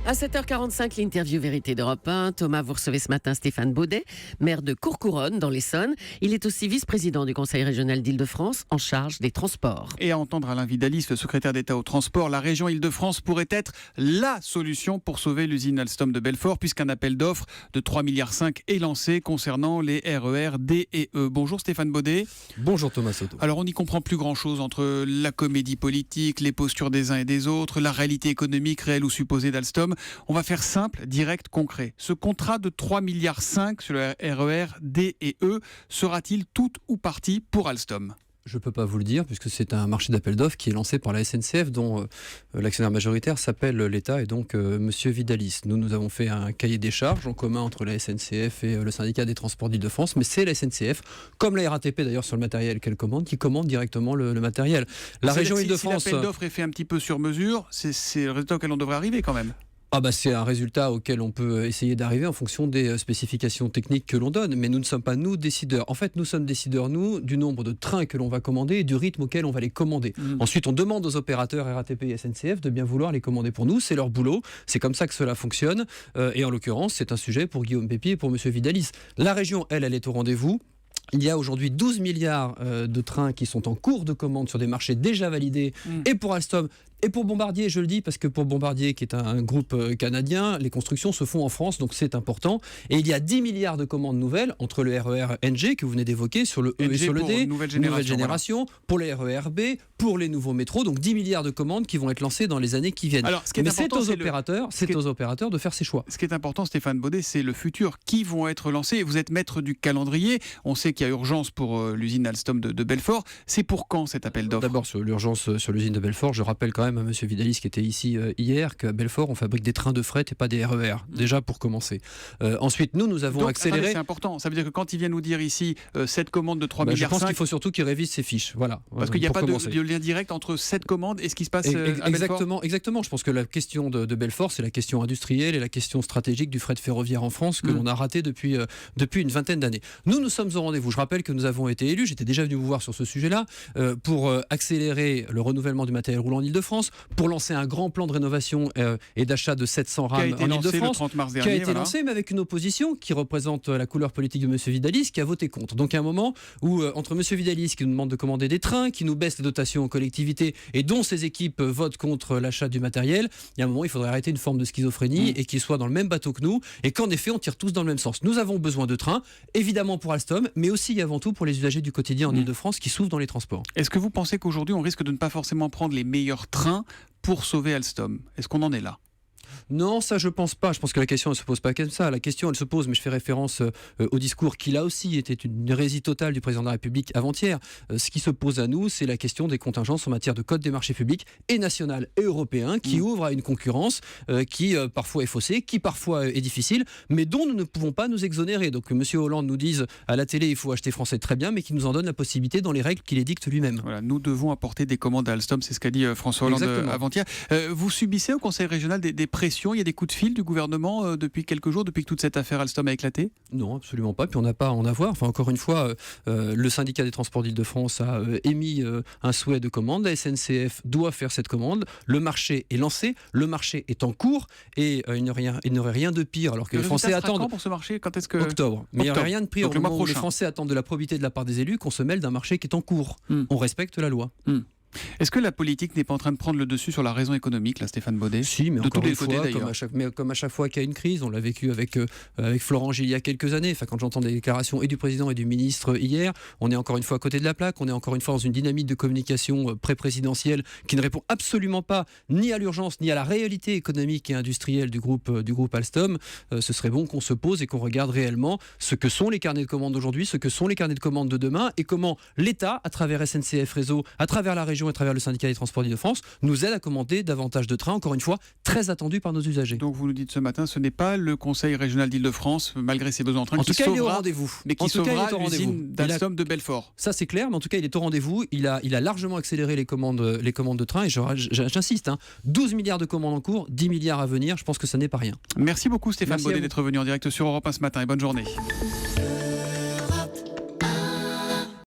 À 7h45, l'interview Vérité d'Europe 1. Thomas, vous recevez ce matin Stéphane Baudet, maire de Courcouronnes, dans l'Essonne. Il est aussi vice-président du Conseil régional d'Île-de-France, en charge des transports. Et à entendre Alain Vidalis, le secrétaire d'État au transport, la région Île-de-France pourrait être la solution pour sauver l'usine Alstom de Belfort, puisqu'un appel d'offres de 3,5 milliards est lancé concernant les RER D et E. Bonjour Stéphane Baudet. Bonjour Thomas Soto. Alors on n'y comprend plus grand-chose entre la comédie politique, les postures des uns et des autres, la réalité économique réelle ou supposée d'Alstom. On va faire simple, direct, concret. Ce contrat de 3,5 milliards sur le RER D et E sera-t-il tout ou partie pour Alstom ? Je ne peux pas vous le dire puisque c'est un marché d'appel d'offres qui est lancé par la SNCF dont l'actionnaire majoritaire s'appelle l'État et donc Monsieur Vidalis. Nous avons fait un cahier des charges en commun entre la SNCF et le syndicat des transports d'Île-de-France, mais c'est la SNCF, comme la RATP d'ailleurs sur le matériel qu'elle commande, qui commande directement le matériel. La région Île-de-France... Si l'appel d'offres est fait un petit peu sur mesure, c'est le résultat auquel on devrait arriver quand même. C'est un résultat auquel on peut essayer d'arriver en fonction des spécifications techniques que l'on donne, mais nous ne sommes pas nous décideurs. En fait, nous sommes décideurs, nous, du nombre de trains que l'on va commander et du rythme auquel on va les commander. Ensuite, on demande aux opérateurs RATP et SNCF de bien vouloir les commander pour nous. C'est leur boulot, c'est comme ça que cela fonctionne. Et en l'occurrence, c'est un sujet pour Guillaume Pépi et pour Monsieur Vidalis. La région, elle est au rendez-vous. Il y a aujourd'hui 12 milliards de trains qui sont en cours de commande sur des marchés déjà validés, et pour Alstom et pour Bombardier, je le dis parce que pour Bombardier, qui est un groupe canadien, les constructions se font en France, donc c'est important. Et il y a 10 milliards de commandes nouvelles entre le RER NG que vous venez d'évoquer, sur le E et sur le D, nouvelle génération, voilà. Pour les RER B, pour les nouveaux métros, donc 10 milliards de commandes qui vont être lancées dans les années qui viennent. Alors, mais c'est aux opérateurs de faire ces choix. Ce qui est important, Stéphane Baudet, c'est le futur. Qui vont être lancés ? Vous êtes maître du calendrier. On sait qu'il y a urgence pour l'usine Alstom de Belfort. C'est pour quand cet appel d'offres ? D'abord, sur l'urgence sur l'usine de Belfort, je rappelle quand même à Monsieur Vidalis qui était ici hier qu'à Belfort, on fabrique des trains de fret et pas des RER, déjà pour commencer. Ensuite, nous avons accéléré... Attendez, c'est important. Ça veut dire que quand il vient nous dire ici cette commande de 3,5 milliards... Je pense qu'il faut surtout qu'il révise ses fiches. Voilà. Parce qu'il n'y a pas de lien direct entre cette commande et ce qui se passe à Belfort. Exactement. Je pense que la question de Belfort, c'est la question industrielle et la question stratégique du fret ferroviaire en France que l'on a raté depuis une vingtaine d'années. Nous sommes au rendez-vous. Je rappelle que nous avons été élus, j'étais déjà venu vous voir sur ce sujet-là, pour accélérer le renouvellement du matériel roulant en Ile-de-France, pour lancer un grand plan de rénovation et d'achat de 700 rames en Ile-de-France, qui a été lancé, mais avec une opposition qui représente la couleur politique de M. Vidalis, qui a voté contre. Donc il y a un moment où, entre M. Vidalis, qui nous demande de commander des trains, qui nous baisse les dotations aux collectivités, et dont ses équipes votent contre l'achat du matériel, il y a un moment où il faudrait arrêter une forme de schizophrénie et qu'ils soient dans le même bateau que nous, et qu'en effet, on tire tous dans le même sens. Nous avons besoin de trains, évidemment pour Alstom, mais aussi et avant tout pour les usagers du quotidien en Ile-de-France qui souffrent dans les transports. Est-ce que vous pensez qu'aujourd'hui, on risque de ne pas forcément prendre les meilleurs trains pour sauver Alstom ? Est-ce qu'on en est là ? Non, ça je pense pas. Je pense que la question ne se pose pas comme ça. La question elle se pose, mais je fais référence au discours qui là aussi était une hérésie totale du président de la République avant-hier. Ce qui se pose à nous, c'est la question des contingences en matière de code des marchés publics et national et européen qui ouvre à une concurrence qui parfois est faussée, qui parfois est difficile, mais dont nous ne pouvons pas nous exonérer. Donc M. Hollande nous dise à la télé il faut acheter français très bien, mais qui nous en donne la possibilité dans les règles qu'il édicte lui-même. Voilà, nous devons apporter des commandes à Alstom, c'est ce qu'a dit François Hollande avant-hier. Vous subissez au Conseil régional des pressions? Il y a des coups de fil du gouvernement depuis quelques jours, depuis que toute cette affaire Alstom a éclaté ? Non, absolument pas. Puis on n'a pas à en avoir. Enfin, encore une fois, le syndicat des transports d'Île-de-France a émis un souhait de commande. La SNCF doit faire cette commande. Le marché est lancé, le marché est en cours et il n'aurait rien de pire alors que les Français attendent. Quand pour ce marché ? Quand est-ce que... Octobre. Mais il n'y aurait rien de pire au moment où les Français attendent de la probité de la part des élus qu'on se mêle d'un marché qui est en cours. On respecte la loi. Est-ce que la politique n'est pas en train de prendre le dessus sur la raison économique, là, Stéphane Baudet ? Si, mais de encore tous les une côtés, fois, d'ailleurs. comme à chaque fois qu'il y a une crise, on l'a vécu avec Florent Gilles il y a quelques années. Enfin, quand j'entends des déclarations et du président et du ministre hier, on est encore une fois à côté de la plaque, on est encore une fois dans une dynamique de communication pré-présidentielle qui ne répond absolument pas ni à l'urgence ni à la réalité économique et industrielle du groupe Alstom. Ce serait bon qu'on se pose et qu'on regarde réellement ce que sont les carnets de commandes d'aujourd'hui, ce que sont les carnets de commandes de demain et comment l'État, à travers SNCF Réseau, à travers la région et à travers le syndicat des transports d'Île-de-France, nous aide à commander davantage de trains, encore une fois, très attendus par nos usagers. Donc vous nous dites ce matin, ce n'est pas le Conseil régional d'Île-de-France, malgré ses besoins en train, en tout cas, il est au rendez-vous. Mais qui sauvera l'usine d'Alstom de Belfort. Ça c'est clair, mais en tout cas, il est au rendez-vous. Il a largement accéléré les commandes de trains, et j'insiste, 12 milliards de commandes en cours, 10 milliards à venir, je pense que ça n'est pas rien. Merci beaucoup Stéphane Baudet d'être venu en direct sur Europe 1 ce matin, et bonne journée.